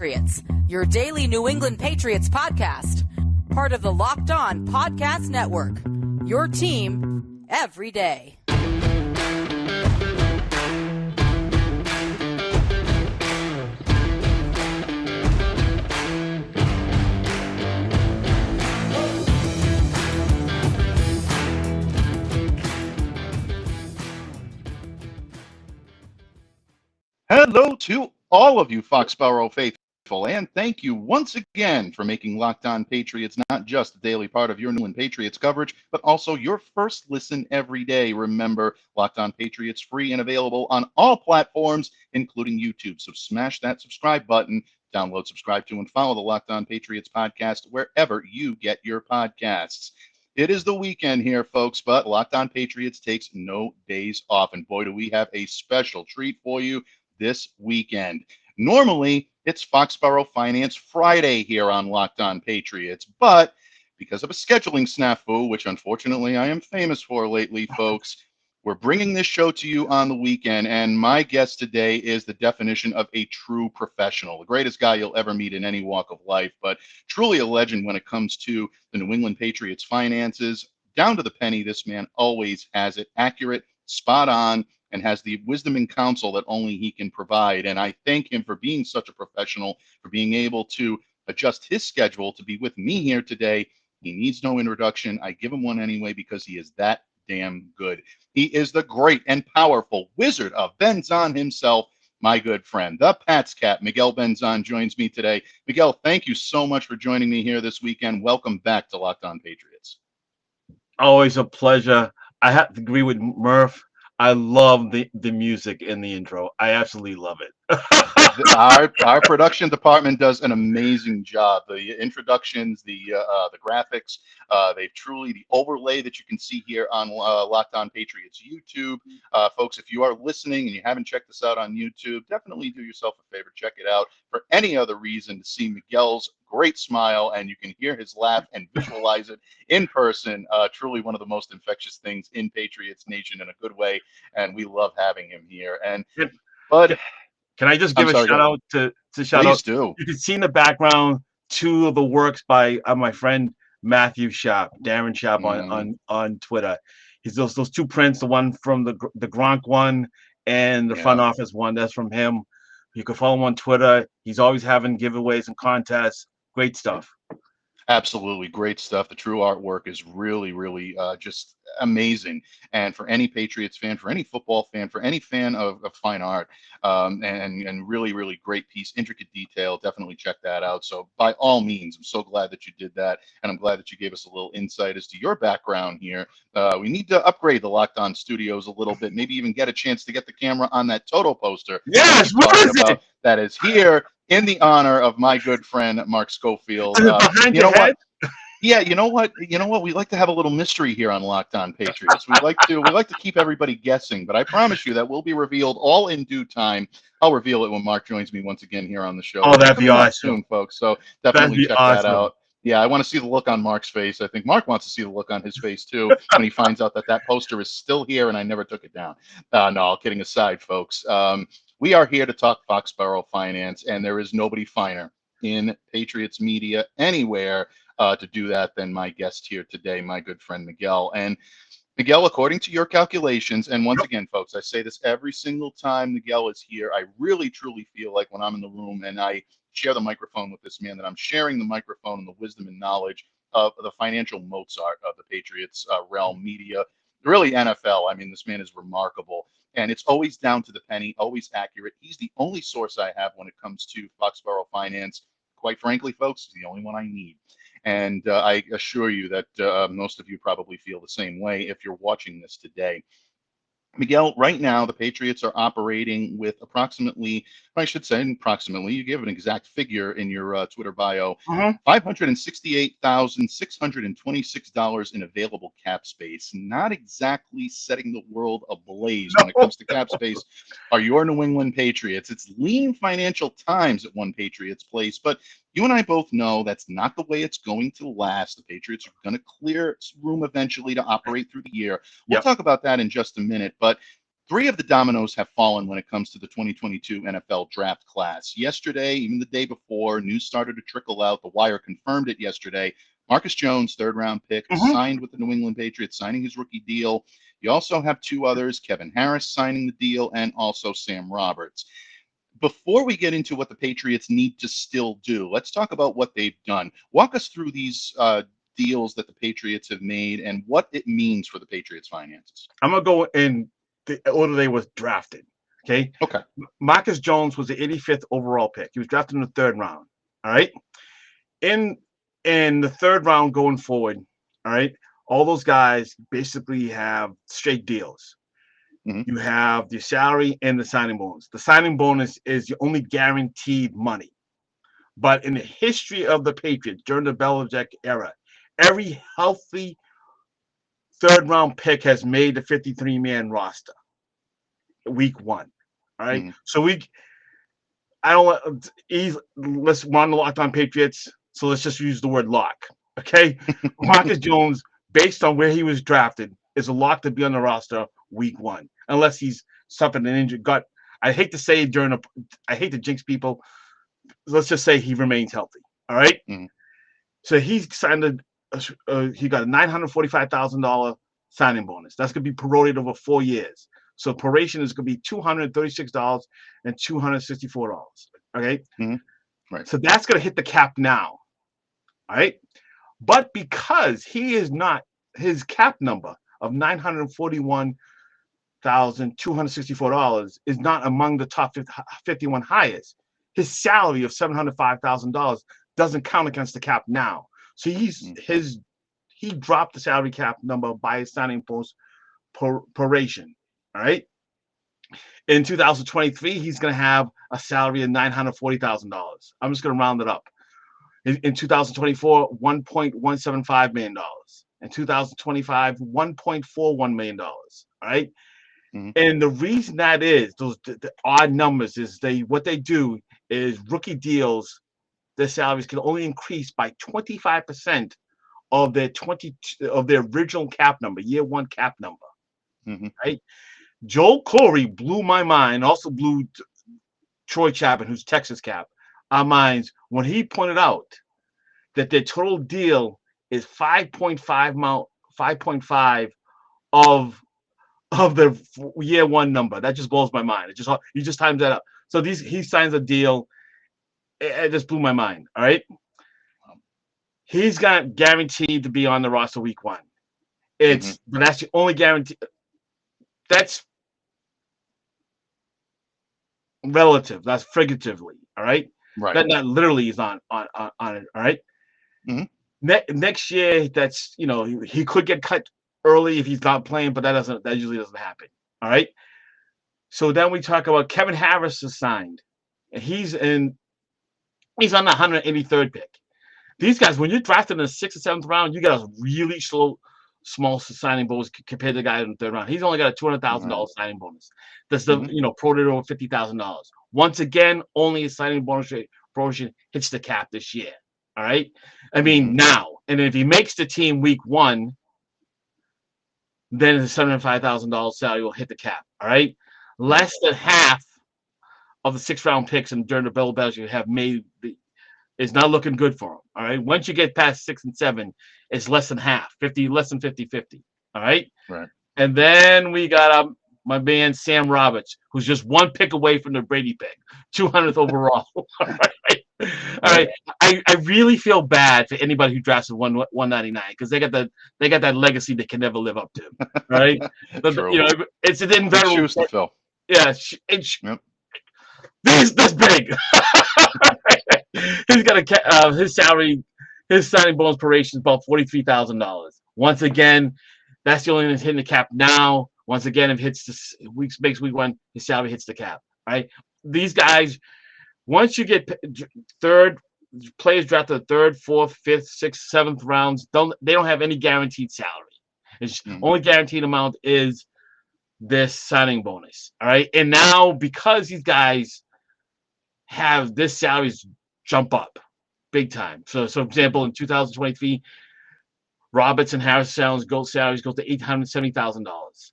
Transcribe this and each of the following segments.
Patriots, your daily New England Patriots podcast. Part of the Locked On Podcast Network, your team every day. Hello to all of you Foxboro faithful, and thank you once again for making Locked On Patriots not just a daily part of your New England Patriots coverage, but also your first listen every day. Remember, Locked On Patriots free and available on all platforms, including YouTube. So smash that subscribe button, download, subscribe to, and follow the Locked On Patriots podcast wherever you get your podcasts. It is the weekend here, folks, but Locked On Patriots takes no days off, and boy, do we have a special treat for you this weekend. Normally, it's Foxboro Finance Friday here on Locked On Patriots, but because of a scheduling snafu, which unfortunately I am famous for lately, folks, we're bringing this show to you on the weekend, and my guest today is the definition of a true professional, the greatest guy you'll ever meet in any walk of life, but truly a legend when it comes to the New England Patriots finances. Down to the penny, this man always has it accurate, spot on, and has the wisdom and counsel that only he can provide. And I thank him for being such a professional, for being able to adjust his schedule to be with me here today. He needs no introduction. I give him one anyway because he is that damn good. He is the great and powerful wizard of Benzan himself, my good friend. The PatsCap, Miguel Benzan, joins me today. Miguel, thank you so much for joining me here this weekend. Welcome back to Locked On Patriots. Always a pleasure. I have to agree with Murph. I love the music in the intro. I absolutely love it. Our production department does an amazing job. The introductions, the graphics, they've truly, the overlay that you can see here on Locked On Patriots YouTube. Folks, if you are listening and you haven't checked this out on YouTube, definitely do yourself a favor, check it out. For any other reason, to see Miguel's great smile and you can hear his laugh and visualize it in person, truly one of the most infectious things in Patriots Nation in a good way, and we love having him here. And but can I just give a shout out to shout Please out? Do. You can see in the background two of the works by my friend Matthew Sharp, Darren Sharp on Twitter. He's those two prints, the one from the Gronk one and the front office one. That's from him. You can follow him on Twitter. He's always having giveaways and contests. Great stuff. Absolutely great stuff. The true artwork is really, really just amazing. And for any Patriots fan, for any football fan, for any fan of fine art, and really, really great piece, intricate detail, definitely check that out. So by all means, I'm so glad that you did that. And I'm glad that you gave us a little insight as to your background here. We need to upgrade the Locked On studios a little bit, maybe even get a chance to get the camera on that Toto poster. Yes, what is it? That is here in the honor of my good friend, Mark Schofield. Behind your head? Yeah, you know what? We like to have a little mystery here on Locked On Patriots. We like to keep everybody guessing, but I promise you that will be revealed all in due time. I'll reveal it when Mark joins me once again here on the show. Oh, that'd be awesome, soon, folks. So definitely check that out. Yeah, I want to see the look on Mark's face. I think Mark wants to see the look on his face too when he finds out that poster is still here and I never took it down. No, all kidding aside, folks. We are here to talk Foxboro finance, and there is nobody finer in Patriots media anywhere to do that than my guest here today, my good friend Miguel. And Miguel, according to your calculations, and once again, folks, I say this every single time Miguel is here, I really, truly feel like when I'm in the room and I share the microphone with this man, that I'm sharing the microphone and the wisdom and knowledge of the financial Mozart of the Patriots realm, media, really NFL. I mean, this man is remarkable. And it's always down to the penny, always accurate. He's the only source I have when it comes to Foxboro finance. Quite frankly, folks, he's the only one I need. And I assure you that most of you probably feel the same way if you're watching this today. Miguel, right now, the Patriots are operating with approximately, you gave an exact figure in your Twitter bio, $568,626 in available cap space. Not exactly setting the world ablaze when it comes to cap space are your New England Patriots. It's lean financial times at one Patriots place, but you and I both know that's not the way it's going to last. The Patriots are going to clear room eventually to operate through the year. We'll talk about that in just a minute, but Three of the dominoes have fallen when it comes to the 2022 NFL draft class. Yesterday, even the day before, news started to trickle out. The Wire confirmed it yesterday. Marcus Jones, third-round pick, signed with the New England Patriots, signing his rookie deal. You also have two others, Kevin Harris signing the deal, and also Sam Roberts. Before we get into what the Patriots need to still do, let's talk about what they've done. Walk us through these deals that the Patriots have made and what it means for the Patriots' finances. I'm going to go in the order they was drafted. Okay. Marcus Jones was the 85th overall pick. He was drafted in the third round. All right. In the third round going forward, all right, all those guys basically have straight deals. You have the salary and the signing bonus. The signing bonus is your only guaranteed money. But in the history of the Patriots during the Belichick era, every healthy third-round pick has made the 53-man roster week one. All right. So let's run the Locked On Patriots. So let's just use the word lock. Okay. Marcus Jones, based on where he was drafted, is a lock to be on the roster week one, unless he's suffered an injured gut. I hate to say I hate to jinx people. Let's just say he remains healthy. All right. So he signed he got a $945,000 signing bonus. That's going to be prorated over 4 years. So proration is going to be $236 and $264. Okay. Right. So that's going to hit the cap now. All right. But because he is not, his cap number of $941,264 is not among the top 51 highest, his salary of $705,000 doesn't count against the cap now. So he dropped the salary cap number by his signing bonus proration. All right. In 2023, he's going to have a salary of $940,000. I'm just going to round it up. In 2024, $1.175 million. In 2025, $1.41 million. All right. And the reason that is those the odd numbers is what they do is rookie deals. Their salaries can only increase by 25% of their original cap number, year one cap number. Right. Joel Corey blew my mind, also blew Troy Chapman, who's Texas cap, our minds when he pointed out that their total deal is 5.5 of the year one number. That just blows my mind. You just times that up. So he signs a deal. It just blew my mind. All right. He's got guaranteed to be on the roster week one. But that's the only guarantee. That's relative. That's figuratively. All right. Right. That literally is on it. All right. Next year, that's he could get cut early if he's not playing, but that usually doesn't happen. All right. So then we talk about Kevin Harris is signed, and he's on the 183rd pick. These guys, when you're drafted in the 6th or 7th round, you got a really small signing bonus compared to the guy in the third round. He's only got a $200,000 signing bonus. That's prorated over $50,000. Once again, only a signing bonus promotion hits the cap this year. All right. I mean, now, and if he makes the team week one, then the $75,000 salary will hit the cap. All right. Less than half of the 6th round picks and during the Bill Belichick have made is not looking good for him. All right. Once you get past 6 and 7, it's less than half, less than 50-50. All right. Right. And then we got my man Sam Roberts, who's just one pick away from the Brady pick, 200th overall. All right. All right. I really feel bad for anybody who drafts 199 because they got that legacy they can never live up to. Right. It's an inevitable. Shoes to fill. Yeah. That's big. He's got his salary, his signing bonus proration is about $43,000. Once again, that's the only thing that's hitting the cap now. Once again, if it hits makes week one, his salary hits the cap. Right? These guys, once you get players drafted the 3rd, 4th, 5th, 6th, 7th rounds, they don't have any guaranteed salary. It's only guaranteed amount is this signing bonus. All right. And now because these guys have this salaries jump up big time. So for example, in 2023, Roberts and Harris salaries go to $870,000.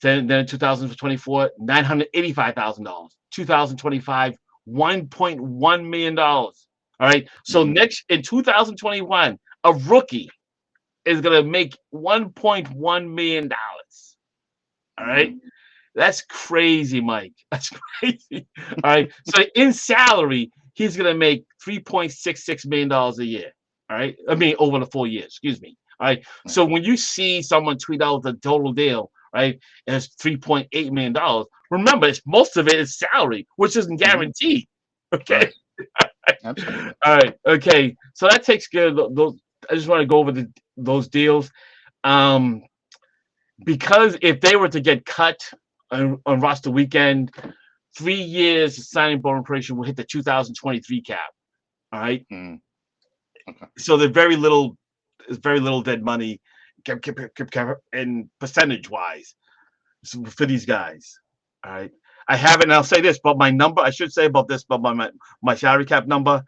Then in 2024, $985,000. 2025, $1.1 million. All right. So next in 2021, a rookie is gonna make $1.1 million. All right. That's crazy, Mike. That's crazy. All right. So in salary, he's gonna make $3.66 million a year. All right. I mean, over the 4 years, excuse me. All right. So when you see someone tweet out the total deal, right, and it's $3.8 million, remember, most of it is salary, which isn't guaranteed. Okay. Right. Absolutely. All right. Okay. So that takes care of those. I just want to go over those deals. Because if they were to get cut on roster weekend, 3 years signing bonus operation will hit the 2023 cap. All right. Okay. So there's very little dead money in percentage wise for these guys. All right. I haven't, and I'll say this, but my number, I should say about this, but my salary cap number,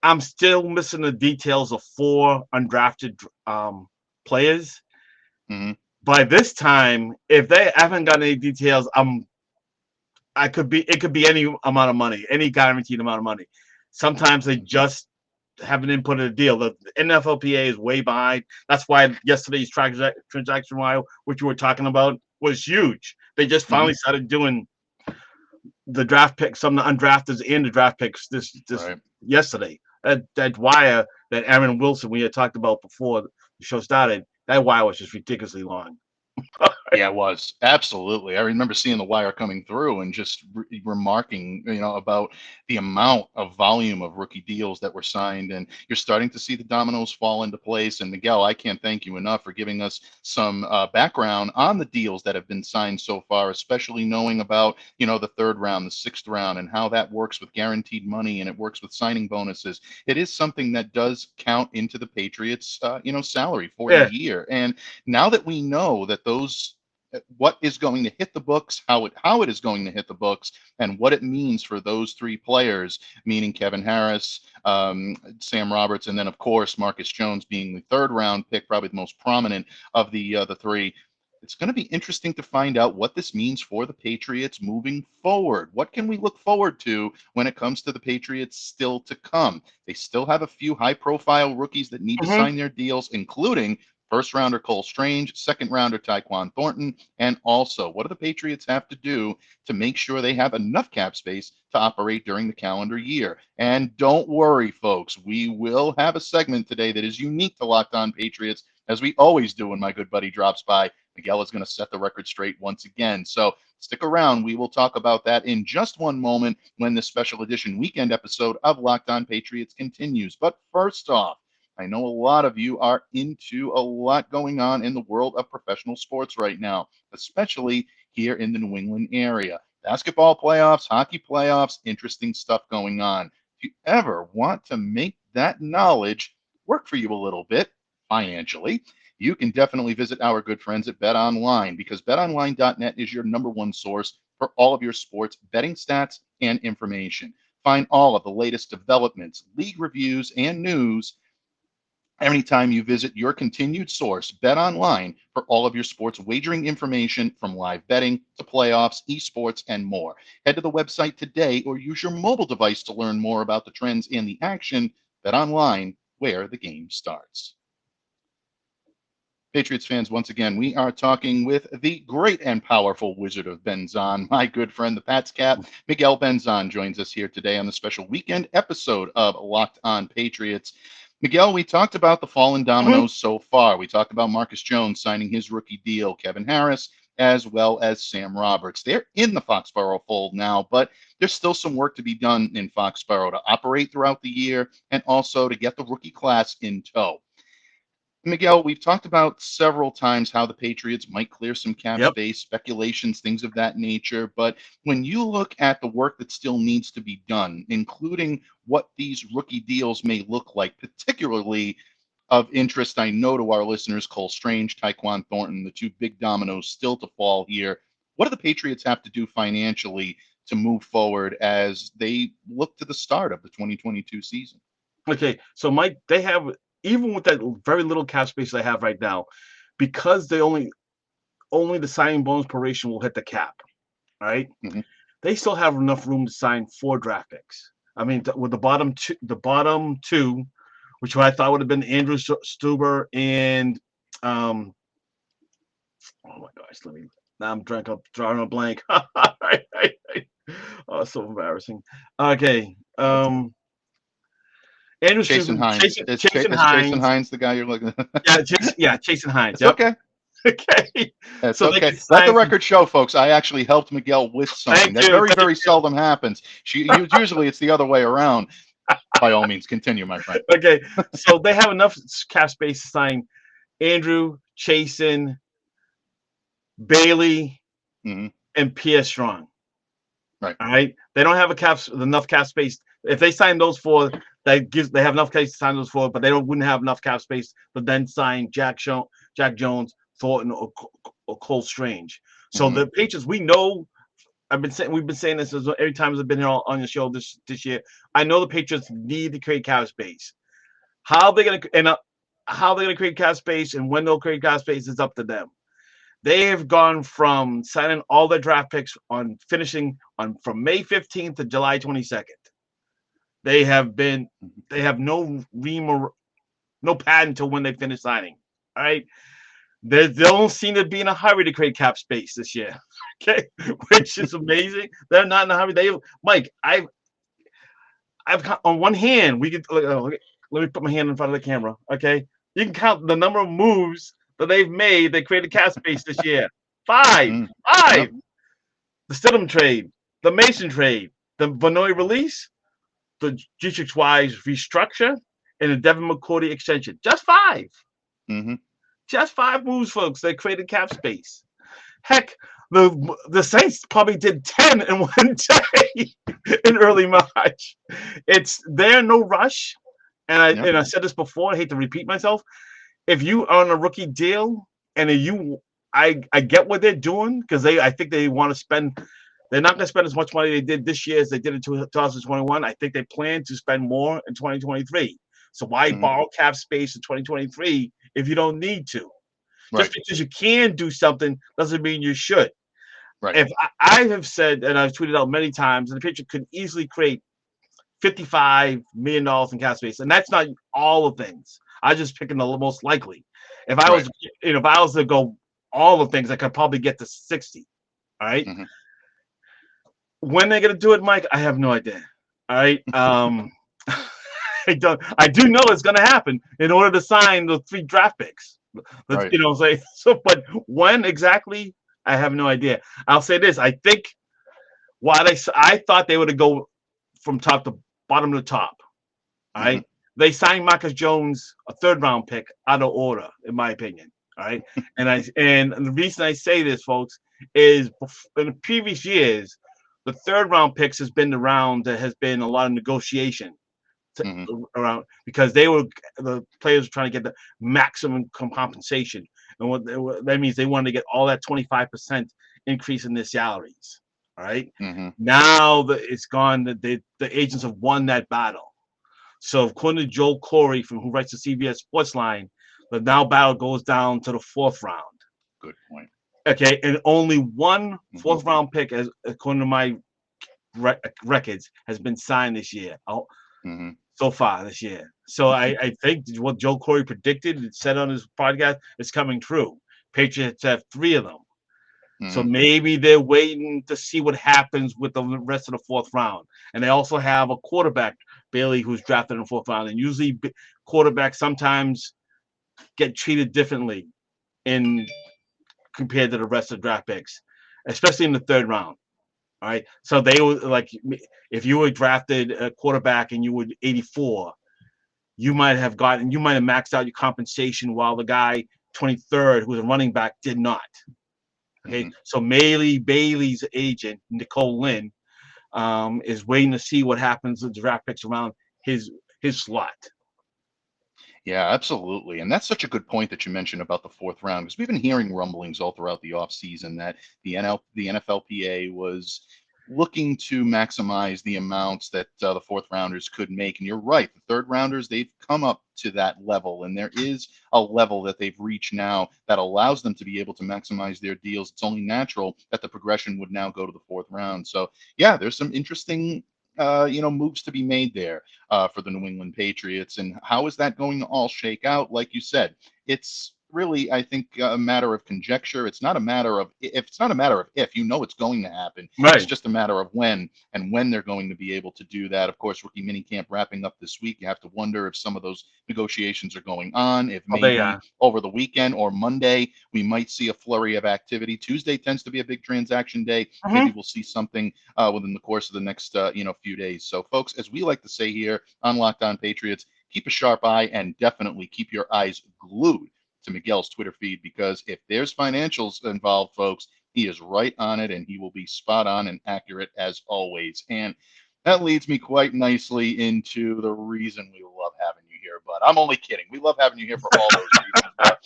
I'm still missing the details of 4 undrafted players. By this time, if they haven't got any details, it could be any amount of money, any guaranteed amount of money. Sometimes they just haven't inputted a deal. The NFLPA is way behind. That's why yesterday's transaction wire, which you were talking about, was huge. They just finally started doing the draft picks, some of the undrafteds and the draft picks this right. Yesterday. That wire that Aaron Wilson we had talked about before the show started, that wire was just ridiculously long. Yeah, it was. Absolutely. I remember seeing the wire coming through and just remarking, about the amount of volume of rookie deals that were signed. And you're starting to see the dominoes fall into place. And Miguel, I can't thank you enough for giving us some background on the deals that have been signed so far, especially knowing about, the 3rd round, the 6th round, and how that works with guaranteed money and it works with signing bonuses. It is something that does count into the Patriots, salary for the year. And now that we know that what is going to hit the books, how it is going to hit the books, and what it means for those 3 players, meaning Kevin Harris, Sam Roberts, and then of course Marcus Jones being the 3rd round pick, probably the most prominent of the 3. It's going to be interesting to find out what this means for the Patriots moving forward. What can we look forward to when it comes to the Patriots still to come? They still have a few high-profile rookies that need to sign their deals, including 1st rounder Cole Strange, 2nd rounder Tyquan Thornton, and also what do the Patriots have to do to make sure they have enough cap space to operate during the calendar year? And don't worry, folks, we will have a segment today that is unique to Locked On Patriots, as we always do when my good buddy drops by. Miguel is going to set the record straight once again. So stick around. We will talk about that in just one moment when the special edition weekend episode of Locked On Patriots continues. But first off, I know a lot of you are into a lot going on in the world of professional sports right now, especially here in the New England area. Basketball playoffs, hockey playoffs, interesting stuff going on. If you ever want to make that knowledge work for you a little bit financially, you can definitely visit our good friends at BetOnline, because betonline.net is your #1 source for all of your sports betting stats and information. Find all of the latest developments, league reviews, and news anytime you visit your continued source, BetOnline, for all of your sports wagering information, from live betting to playoffs, esports, and more. Head to the website today or use your mobile device to learn more about the trends and the action. BetOnline, where the game starts. Patriots fans, once again, we are talking with the great and powerful Wizard of Benzan, my good friend, the PatsCap. Miguel Benzan joins us here today on the special weekend episode of Locked On Patriots. Miguel, we talked about the fallen dominoes so far. We talked about Marcus Jones signing his rookie deal, Kevin Harris, as well as Sam Roberts. They're in the Foxboro fold now, but there's still some work to be done in Foxboro to operate throughout the year and also to get the rookie class in tow. Miguel, we've talked about several times how the Patriots might clear some cap space, speculations, things of that nature. But when you look at the work that still needs to be done, including what these rookie deals may look like, particularly of interest, I know, to our listeners, Cole Strange, Tyquan Thornton, the 2 big dominoes still to fall here. What do the Patriots have to do financially to move forward as they look to the start of the 2022 season? Okay, so Mike, they have, even with that very little cap space they have right now, because they only only the signing bonus proration will hit the cap. All right. Mm-hmm. They still have enough room to sign 4 draft picks. I mean, with the bottom two, which I thought would have been Andrew Stuber and oh my gosh, now I'm drawing a blank. Oh, so embarrassing. Okay. Andrew Jason Stuber, Hines. Jason Jason Hines. Hines the guy you're looking at? Jason Hines. It's okay. Okay. That's So okay. Let the record show, folks. I actually helped Miguel with something. That very seldom happens. Usually it's the other way around. By all means, continue, my friend. Okay. So they have enough cap space to sign Andrew, Chasen, Bailey, and Pierre Strong. Right. All right. They don't have enough cap space. If they sign those 4, they have enough case to sign those 4, but they wouldn't have enough cap space to then sign Jack Jones, Thornton, or Cole Strange. So the Patriots, we know. We've been saying this every time I've been here on the show this year. I know the Patriots need to create cap space. How they're gonna create cap space and when they'll create cap space is up to them. They have gone from signing all their draft picks from May 15th to July 22nd. They have no pad until when they finish signing. All right. They don't seem to be in a hurry to create cap space this year. Okay, which is amazing. They're not in a hurry. Mike, I've on one hand, we could let me put my hand in front of the camera. Okay, you can count the number of moves that they've made. They created cap space this year. 5. Yep. The Stidham trade, the Mason trade, the Vanoy release, the Dietrich Wise restructure, and the Devin McCourty extension. Just 5. Just 5 moves, folks. They created cap space. Heck, the Saints probably did 10 in one day in early March. They're no rush. And I said this before. I hate to repeat myself. If you are on a rookie deal and I get what they're doing because I think they want to spend. They're not going to spend as much money they did this year as they did in 2021. I think they plan to spend more in 2023. So why borrow cap space in 2023 if you don't need to? Right. Just because you can do something doesn't mean you should. Right. If I have said, and I've tweeted out many times, and the Patriots could easily create $55 million in cap space, and that's not all the things. I'm just picking the most likely. If I was to go all the things, I could probably get to 60. All right. When they're gonna do it, Mike, I have no idea. All right. I do know it's gonna happen in order to sign the 3 draft picks. Right. You know, but when exactly, I have no idea. I'll say this: I think I thought they would go from top to bottom to top. All right, they signed Marcus Jones, a 3rd round pick, out of order, in my opinion. All right, and the reason I say this, folks, is in the previous years, the 3rd round picks has been the round that has been a lot of negotiation. Around because the players were trying to get the maximum compensation, and what that means they wanted to get all that 25% increase in their salaries. All right. Now that it's gone, the agents have won that battle. So according to Joel Corey, who writes the CBS Sports Line, the now battle goes down to the 4th round. Good point. Okay, and only one 4th round pick, according to my records, has been signed this year. So far this year. So I think what Joe Corey predicted and said on his podcast is coming true. Patriots have 3 of them. So maybe they're waiting to see what happens with the rest of the 4th round. And they also have a quarterback, Bailey, who's drafted in the 4th round. And usually quarterbacks sometimes get treated differently compared to the rest of the draft picks, especially in the 3rd round. All right. So they were like, if you were drafted a quarterback and you were 84, you might have maxed out your compensation while the guy 23rd, who's a running back, did not. Okay. So Bailey's agent, Nicole Lynn, is waiting to see what happens with the draft picks around his slot. Yeah, absolutely. And that's such a good point that you mentioned about the 4th round, because we've been hearing rumblings all throughout the offseason that the NFLPA was looking to maximize the amounts that the fourth rounders could make. And you're right, the third rounders, they've come up to that level, and there is a level that they've reached now that allows them to be able to maximize their deals. It's only natural that the progression would now go to the fourth round. So yeah, there's some interesting moves to be made there for the New England Patriots. And how is that going to all shake out? Like you said, it's really, I think, a matter of conjecture. It's not a matter of if. It's not a matter of if. You know it's going to happen. Right. It's just a matter of when, and when they're going to be able to do that. Of course, rookie minicamp wrapping up this week. You have to wonder if some of those negotiations are going on. If maybe over the weekend or Monday we might see a flurry of activity. Tuesday tends to be a big transaction day. Maybe we'll see something within the course of the next few days. So, folks, as we like to say here on Locked On Patriots, keep a sharp eye and definitely keep your eyes glued to Miguel's Twitter feed, because if there's financials involved, folks, he is right on it, and he will be spot on and accurate as always. And that leads me quite nicely into the reason we love having you here, but I'm only kidding. We love having you here for all those reasons. But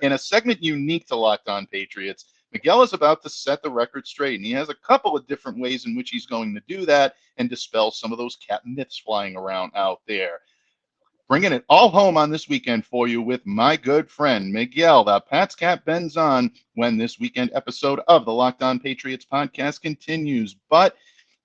in a segment unique to Locked On Patriots, Miguel is about to set the record straight, and he has a couple of different ways in which he's going to do that and dispel some of those cat myths flying around out there. Bringing it all home on this weekend for you with my good friend, Miguel PatsCap Benzan, when this weekend episode of the Locked On Patriots podcast continues. But,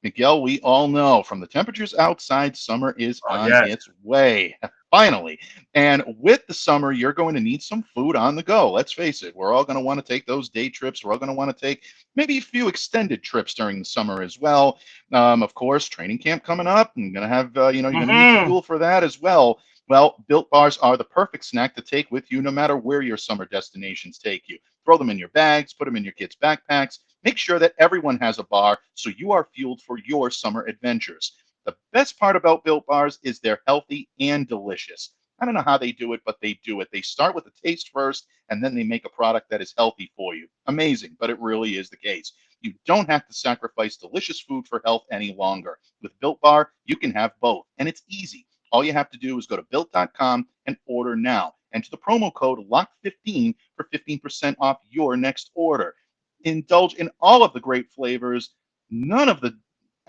Miguel, we all know from the temperatures outside, summer is on its way. Finally. And with the summer, you're going to need some food on the go. Let's face it. We're all going to want to take those day trips. We're all going to want to take maybe a few extended trips during the summer as well. Of course, training camp coming up. I'm going to have, you're going to need fuel for that as well. Well, Built Bars are the perfect snack to take with you no matter where your summer destinations take you. Throw them in your bags, put them in your kids' backpacks. Make sure that everyone has a bar so you are fueled for your summer adventures. The best part about Built Bars is they're healthy and delicious. I don't know how they do it, but they do it. They start with the taste first, and then they make a product that is healthy for you. Amazing, but it really is the case. You don't have to sacrifice delicious food for health any longer. With Built Bar, you can have both, and it's easy. All you have to do is go to Built.com and order now. Enter the promo code LOCK15 for 15% off your next order. Indulge in all of the great flavors, none of the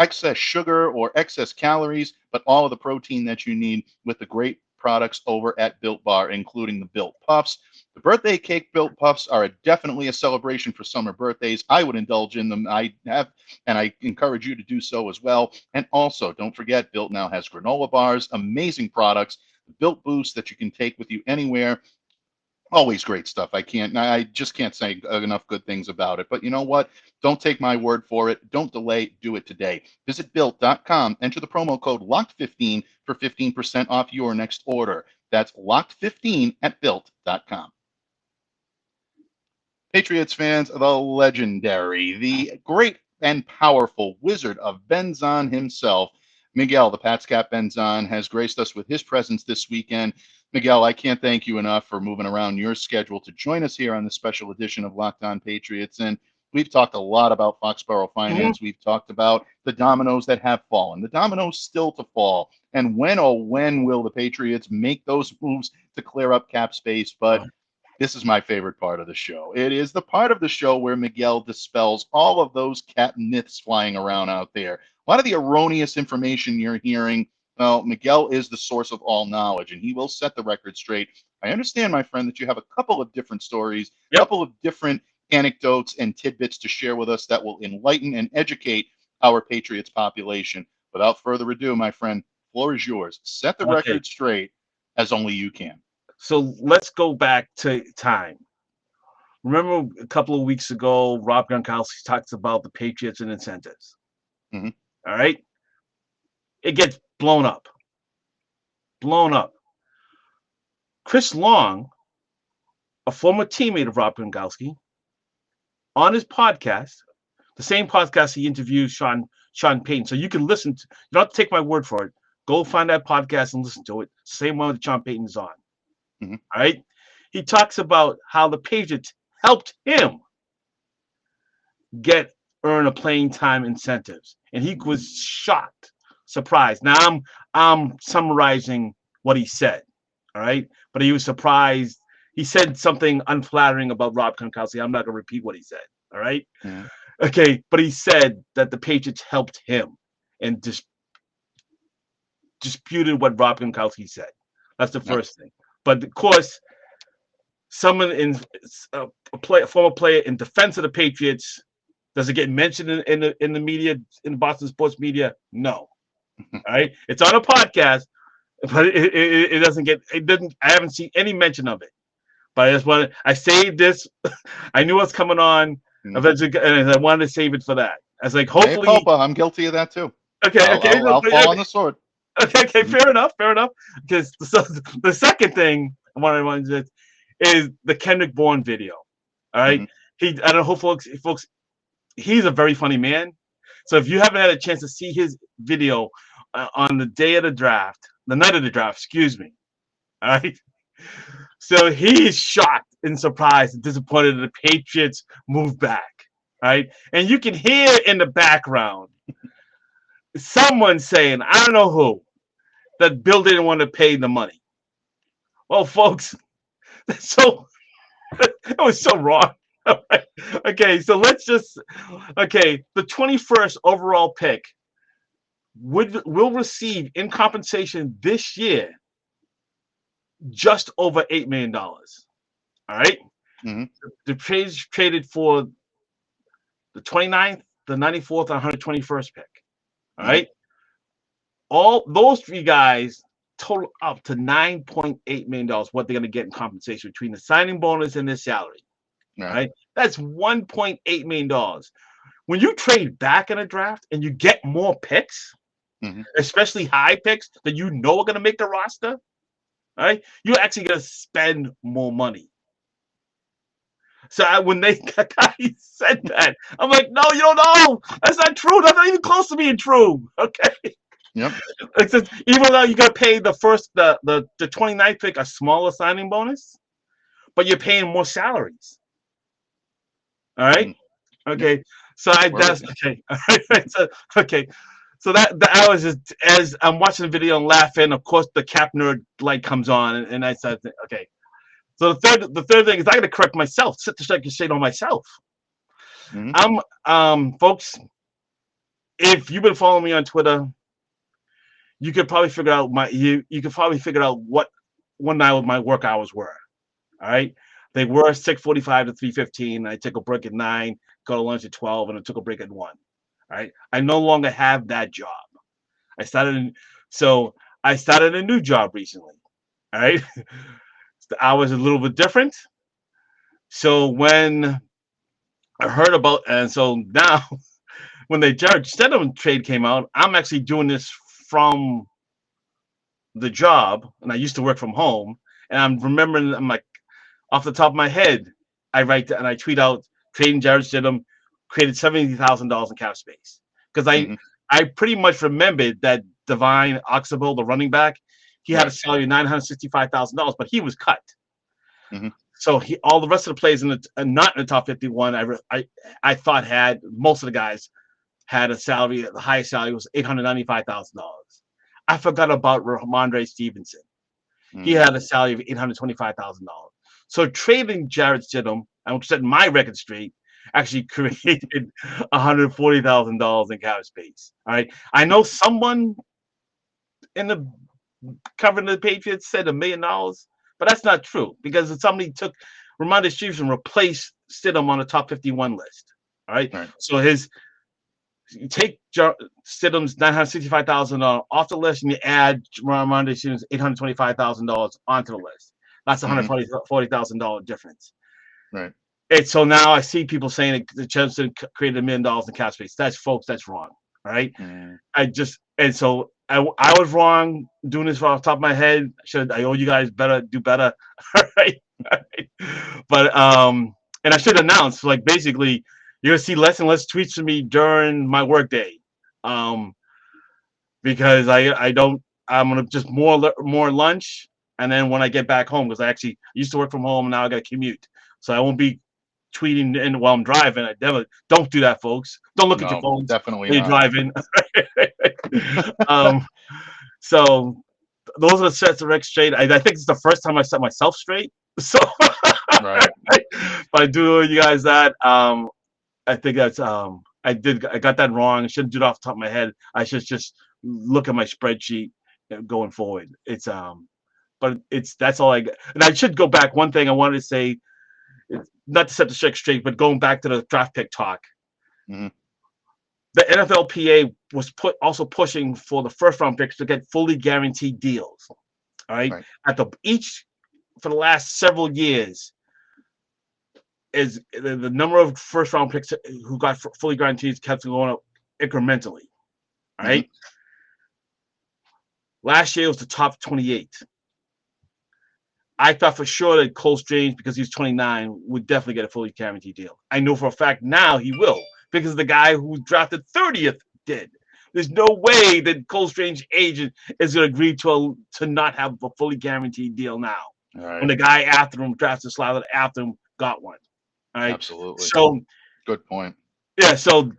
excess sugar or excess calories, but all of the protein that you need with the great products over at Built Bar, including the Built Puffs. The birthday cake Built Puffs are definitely a celebration for summer birthdays. I would indulge in them. I have, and I encourage you to do so as well. And also, don't forget, Built now has granola bars, amazing products, Built Boost that you can take with you anywhere. Always great stuff. I just can't say enough good things about it. But you know what? Don't take my word for it. Don't delay. Do it today. Visit Built.com. Enter the promo code LOCKED15 for 15% off your next order. That's LOCKED15 at Built.com. Patriots fans, the legendary, the great and powerful Wizard of Benzan himself, Miguel PatsCap Benzan, has graced us with his presence this weekend. Miguel, I can't thank you enough for moving around your schedule to join us here on this special edition of Locked On Patriots. And we've talked a lot about Foxboro finance. We've talked about the dominoes that have fallen, the dominoes still to fall. And when will the Patriots make those moves to clear up cap space? But this is my favorite part of the show. It is the part of the show where Miguel dispels all of those cat myths flying around out there. A lot of the erroneous information you're hearing. Well, Miguel is the source of all knowledge, and he will set the record straight. I understand, my friend, that you have a couple of different stories, a couple of different anecdotes and tidbits to share with us that will enlighten and educate our Patriots population. Without further ado, my friend, floor is yours. Set the record straight as only you can. So let's go back to time. Remember a couple of weeks ago, Rob Gronkowski talks about the Patriots and incentives. Mm-hmm. All right? It gets blown up. Chris Long, a former teammate of Rob Gronkowski, on his podcast, the same podcast he interviews Sean Payton. So you can listen to, you don't have to take my word for it. Go find that podcast and listen to it. Same one that Sean Payton is on. Mm-hmm. All right. He talks about how the Patriots helped him earn a playing time incentives. And he was shocked, surprised. Now I'm summarizing what he said. All right. But he was surprised. He said something unflattering about Rob Gronkowski. I'm not going to repeat what he said. All right. Mm-hmm. Okay, but he said that the Patriots helped him and disputed what Rob Gronkowski said. That's the first thing. But of course, someone a former player in defense of the Patriots, does it get mentioned in the media, in the Boston sports media? No. All right, it's on a podcast, but it doesn't get. It didn't. I haven't seen any mention of it. But I just wanted. I saved this. I knew what's coming on eventually, and I wanted to save it for that. I was like, hopefully, I'm guilty of that too. Okay, I'll fall on the sword. Okay, fair enough. Because the second thing I wanted to is the Kendrick Bourne video. All right, I don't know, folks. He's a very funny man. So if you haven't had a chance to see his video on the day of the draft, the night of the draft, excuse me. All right. So he's shocked and surprised and disappointed that the Patriots moved back. Right. And you can hear in the background someone saying, I don't know who, that Bill didn't want to pay the money. Well, folks, it was so wrong. Okay, so let's just the 21st overall pick will receive in compensation this year just over $8 million. All right. The trades traded for the 29th, the 94th, and 121st pick. All right. All those three guys total up to $9.8 million, what they're going to get in compensation between the signing bonus and their salary. Right. That's $1.8 million. When you trade back in a draft and you get more picks, especially high picks that you know are going to make the roster, right? You're actually going to spend more money. So when they said that, I'm like, no, you don't know. That's not true. That's not even close to being true. Okay. Yep. Even though you got to pay the 29th pick a smaller signing bonus, but you're paying more salaries. All right. Okay. So that's okay. All right. So okay. So that I was just, as I'm watching the video and laughing. Of course, the cap nerd light comes on, and I said, okay. So the third thing is I got to correct myself. Sit the shade on myself. Folks, if you've been following me on Twitter, you could probably figure out what one night my work hours were. All right. They were 6:45 to 3:15. I took a break at 9, go to lunch at 12, and I took a break at 1. All right. I no longer have that job. I started a new job recently. All right. The hours are a little bit different. So when I heard about, and so now when the Jared Stidham trade came out, I'm actually doing this from the job, and I used to work from home, and I'm remembering, I'm like, off the top of my head, I write and I tweet out trading Jared Stidham created $70,000 in cap space, because I pretty much remembered that Divine Oxable, the running back, he had a salary of $965,000, but he was cut. So all the rest of the players not in the top 51, I thought had most of the guys had a salary. The highest salary was $895,000. I forgot about Ramondre Stevenson. He had a salary of $825,000. So trading Jared Stidham, I'm setting my record straight, actually created $140,000 in cap space. All right. I know someone in the covering the Patriots said $1 million, but that's not true, because somebody took Ramondre Stevenson, replaced Stidham on the top 51 list. All right. So you take Stidham's $965,000 off the list, and you add Ramondre Stevenson's $825,000 onto the list. That's $140,000 difference. Right. And so now I see people saying that Jefferson created $1 million in cap space. That's wrong. All right. So I was wrong doing this off the top of my head. I owe you guys do better. All right. But and I should announce, like, basically you're gonna see less and less tweets from me during my workday. Because I'm gonna just more lunch, and then when I get back home, because I actually used to work from home and now I gotta commute. So I won't be tweeting in while I'm driving. I never don't do that, folks. Don't look at your phones. Definitely when you're driving. So those are the sets of Rex straight. I think it's the first time I set myself straight. So but I do owe you guys that. I think that's I got that wrong. I shouldn't do it off the top of my head. I should just look at my spreadsheet going forward. But that's all I got. And I should go back. One thing I wanted to say, not to set the check straight, but going back to the draft pick talk. Mm-hmm. The NFLPA was also pushing for the first round picks to get fully guaranteed deals. All right. For the last several years, is the number of first round picks who got fully guaranteed kept going up incrementally. All right. Mm-hmm. Last year was the top 28. I thought for sure that Cole Strange, because he's 29, would definitely get a fully guaranteed deal. I know for a fact now he will, because the guy who drafted 30th did. There's no way that Cole Strange agent is going to agree to not have a fully guaranteed deal now. Right. When the guy after him drafted Slater after him got one. All right. Absolutely. So good point. Yeah. So,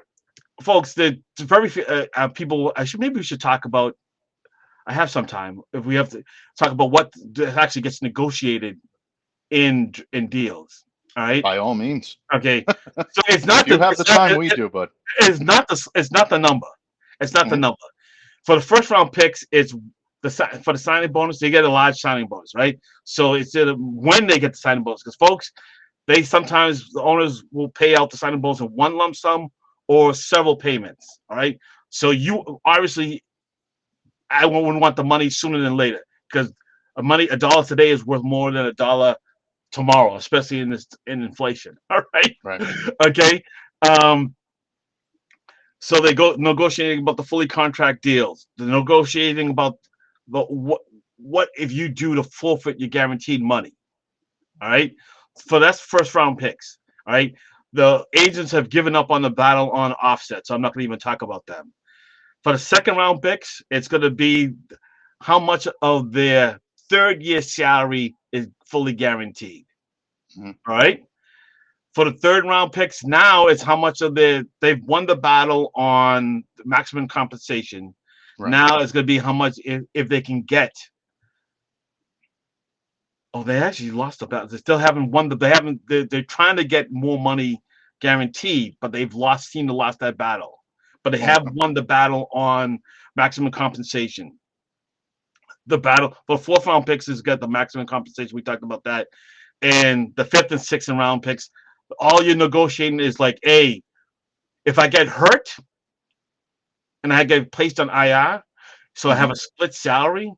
folks, the very few people. Maybe we should talk about. I have some time if we have to talk about what actually gets negotiated in deals. All right. By all means. Okay. So it's not. You have the time we do, but it's not the number. It's not the number. For the first round picks, it's for the signing bonus. They get a large signing bonus, right? So it's when they get the signing bonus, because folks, the owners will pay out the signing bonus in one lump sum or several payments. All right. So you obviously. I wouldn't want the money sooner than later, because $1 today is worth more than $1 tomorrow, especially in inflation. All right. Right. Okay. So they go negotiating about the fully contract deals. They're negotiating about what if you do to forfeit your guaranteed money. All right. That's first round picks. All right. The agents have given up on the battle on offset, so I'm not going to even talk about them. For the second round picks, it's going to be how much of their third year salary is fully guaranteed. Mm-hmm. All right. For the third round picks, now it's how much of they've won the battle on the maximum compensation. Right. Now it's going to be how much if they can get. Oh, they actually lost the battle. They still haven't won they're trying to get more money guaranteed, but they've seem to lost that battle. But they have won the battle on maximum compensation. The battle for fourth round picks is got the maximum compensation. We talked about that. And the fifth and sixth round picks, all you're negotiating is like, hey, if I get hurt and I get placed on IR, so I have a split salary,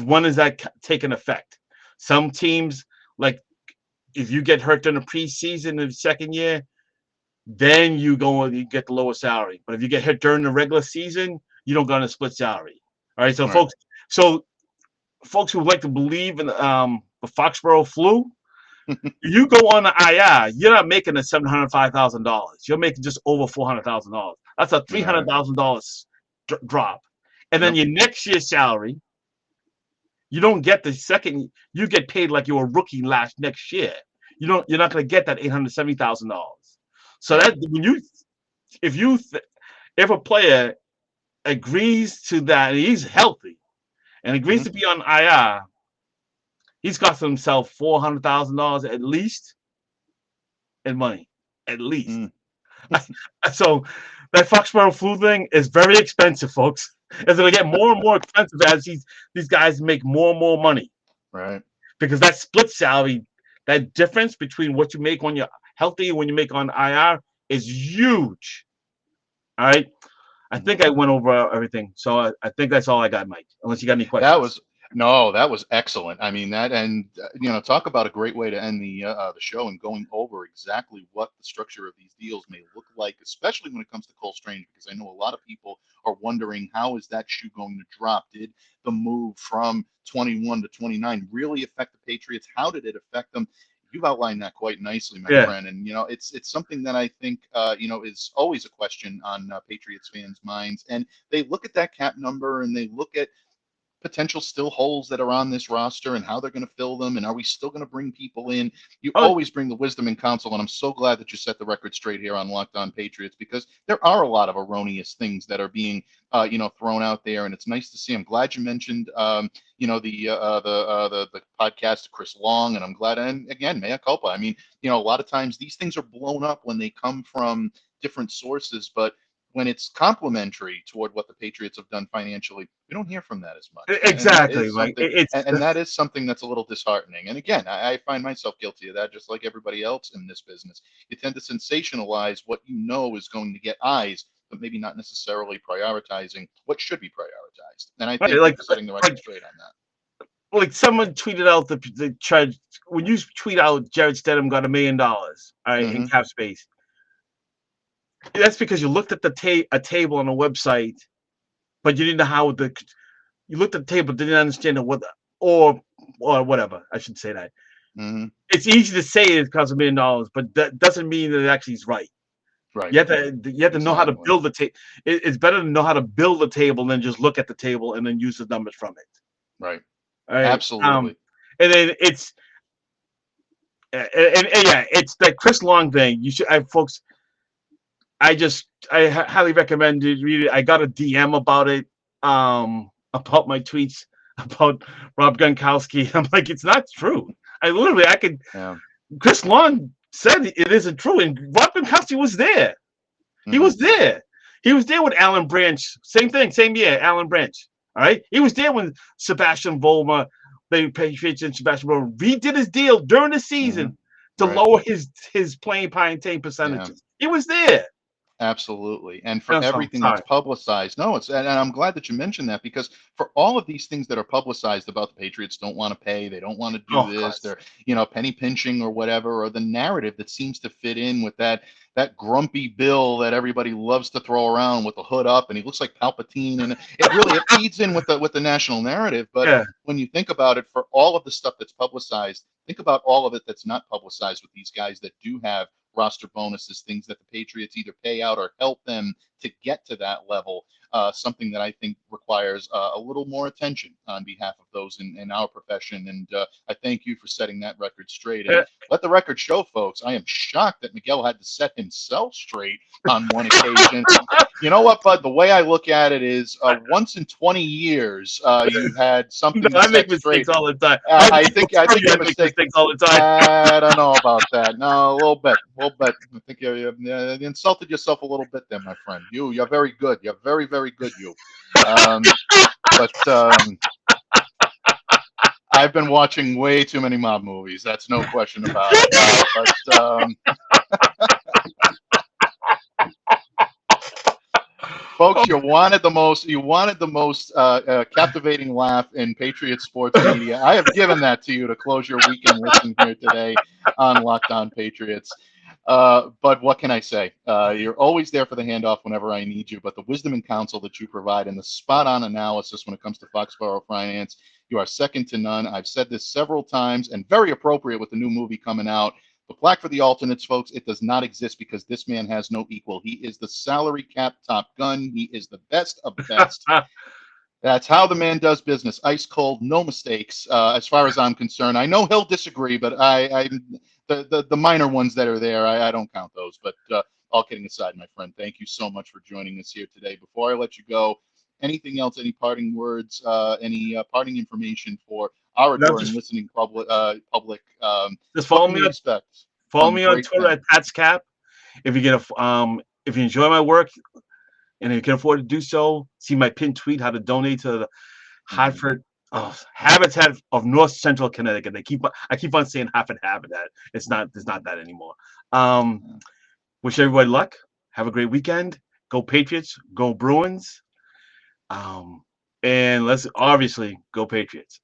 when is that taking effect? Some teams, like if you get hurt during the preseason in the second year, then you get the lower salary. But if you get hit during the regular season, you don't go on a split salary. All right. So folks who like to believe in the Foxboro flu, you go on the IR, you're not making the $705,000. You're making just over $400,000. That's a $300,000 drop. And then your next year's salary, you don't get the second. You get paid like you're a rookie next year. You're not going to get that $870,000. So that if a player agrees to that and he's healthy and agrees to be on IR, he's cost himself $400,000 at least in money, at least. So that Foxboro flu thing is very expensive, folks. It's going to get more and more expensive as these guys make more and more money, right? Because that split salary, that difference between what you make when you're healthy and when you make on IR is huge. All right. I think I went over everything. So I think that's all I got, Mike, unless you got any questions. That was excellent. I mean, talk about a great way to end the show and going over exactly what the structure of these deals may look like, especially when it comes to Cole Strange, because I know a lot of people are wondering, how is that shoe going to drop? Did the move from 21 to 29 really affect the Patriots? How did it affect them? You've outlined that quite nicely, my friend. And, it's something that I think, is always a question on Patriots fans' minds. And they look at that cap number and they look at potential still holes that are on this roster and how they're going to fill them. And are we still going to bring people in? You always bring the wisdom and counsel. And I'm so glad that you set the record straight here on Locked On Patriots, because there are a lot of erroneous things that are being, thrown out there. And it's nice to see. I'm glad you mentioned, the podcast to Chris Long. And I'm glad, and again, mea culpa. I mean, a lot of times these things are blown up when they come from different sources, but when it's complementary toward what the Patriots have done financially, we don't hear from that as much. And that Exactly, is Mike. something, and that is something that's a little disheartening. And again, I find myself guilty of that, just like everybody else in this business. You tend to sensationalize what you know is going to get eyes, but maybe not necessarily prioritizing what should be prioritized. And I Right, thank you for setting the record straight on that. like someone tweeted out the charge when you tweet out Jared Stidham got $1 million, all right, in cap space. That's because you looked at a table on a website, but you didn't know how you looked at the table, didn't understand or whatever. I should say that. Mm-hmm. It's easy to say it costs $1 million, but that doesn't mean that it actually is right. Right. You have to know how to build the table. It's better to know how to build the table than just look at the table and then use the numbers from it. Right. Right? Absolutely. And then it's yeah, it's that Chris Long thing. You should, folks. I highly recommend you read it. I got a DM about it, about my tweets about Rob Gronkowski. I'm like, it's not true. I could. Yeah. Chris Long said it isn't true, and Rob Gronkowski was there. He was there. He was there with Alan Branch. Same thing, same year, Alan Branch. All right. He was there when Sebastian Vollmer, the Patriots and Sebastian Vollmer redid his deal during the season to lower his playing percentages. He was there. Absolutely. And for everything that's publicized, and I'm glad that you mentioned that, because for all of these things that are publicized about the Patriots don't want to pay, they don't want to do this, they're, penny pinching or whatever, or the narrative that seems to fit in with that grumpy Bill that everybody loves to throw around with the hood up, and he looks like Palpatine, and it feeds in with the national narrative. But when you think about it, for all of the stuff that's publicized, think about all of it that's not publicized with these guys that do have roster bonuses, things that the Patriots either pay out or help them to get to that level. Something that I think requires a little more attention on behalf of those in our profession. And I thank you for setting that record straight. And let the record show, folks, I am shocked that Miguel had to set himself straight on one occasion. You know what, Bud? The way I look at it is once in 20 years, you've had something I make mistakes all the time. I think you make mistakes all the time. I don't know about that. No, a little bit. I think you insulted yourself a little bit there, my friend. You're very good. You're very, very good. But I've been watching way too many mob movies. That's no question about it. Folks, you wanted the most captivating laugh in Patriot sports media. I have given that to you to close your weekend listening here today on Locked On Patriots. But what can I say? You're always there for the handoff whenever I need you. But the wisdom and counsel that you provide and the spot-on analysis when it comes to Foxboro finance, you are second to none. I've said this several times, and very appropriate with the new movie coming out. The plaque for the alternates, folks, it does not exist because this man has no equal. He is the salary cap top gun. He is the best of the best. That's how the man does business. Ice cold, no mistakes, as far as I'm concerned. I know he'll disagree, but the minor ones that are there, I don't count those. But all kidding aside, my friend, thank you so much for joining us here today. Before I let you go, anything else, any parting words, any parting information for our adoring listening public? Just follow me on Twitter at PatsCap. If you enjoy my work and if you can afford to do so, see my pinned tweet how to donate to the Hartford Habitat of North Central Connecticut. I keep on saying Hartford Habitat. It's not that anymore. Wish everybody luck. Have a great weekend. Go Patriots. Go Bruins. And let's obviously go Patriots.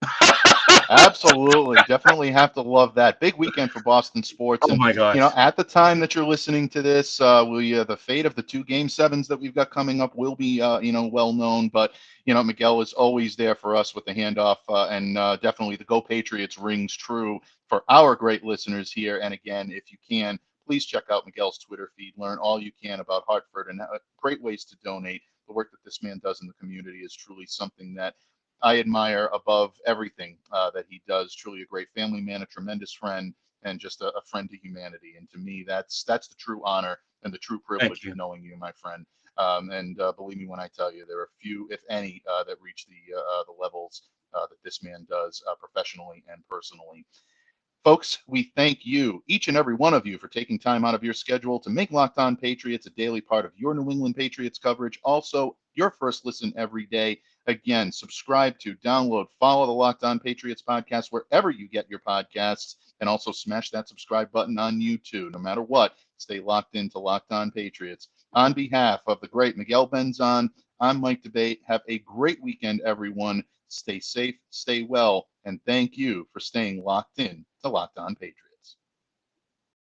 Absolutely. Definitely have to love that. Big weekend for Boston sports. Oh my gosh. At the time that you're listening to this, the fate of the 2 Game 7s that we've got coming up will be, well known. But, Miguel is always there for us with the handoff. And definitely the Go Patriots rings true for our great listeners here. And again, if you can, please check out Miguel's Twitter feed. Learn all you can about Hartford and great ways to donate. The work that this man does in the community is truly something that I admire above everything that he does. Truly a great family man, a tremendous friend, and just a friend to humanity. And to me, that's the true honor and the true privilege of knowing you, my friend. And believe me when I tell you, there are few, if any, that reach the levels that this man does professionally and personally. Folks, we thank you, each and every one of you, for taking time out of your schedule to make Locked On Patriots a daily part of your New England Patriots coverage. Also, your first listen every day. Again, subscribe to, download, follow the Locked On Patriots podcast wherever you get your podcasts, and also smash that subscribe button on YouTube. No matter what, stay locked into Locked On Patriots. On behalf of the great Miguel Benzan, I'm Mike Debate. Have a great weekend, everyone. Stay safe, stay well, and thank you for staying locked in to Locked On Patriots.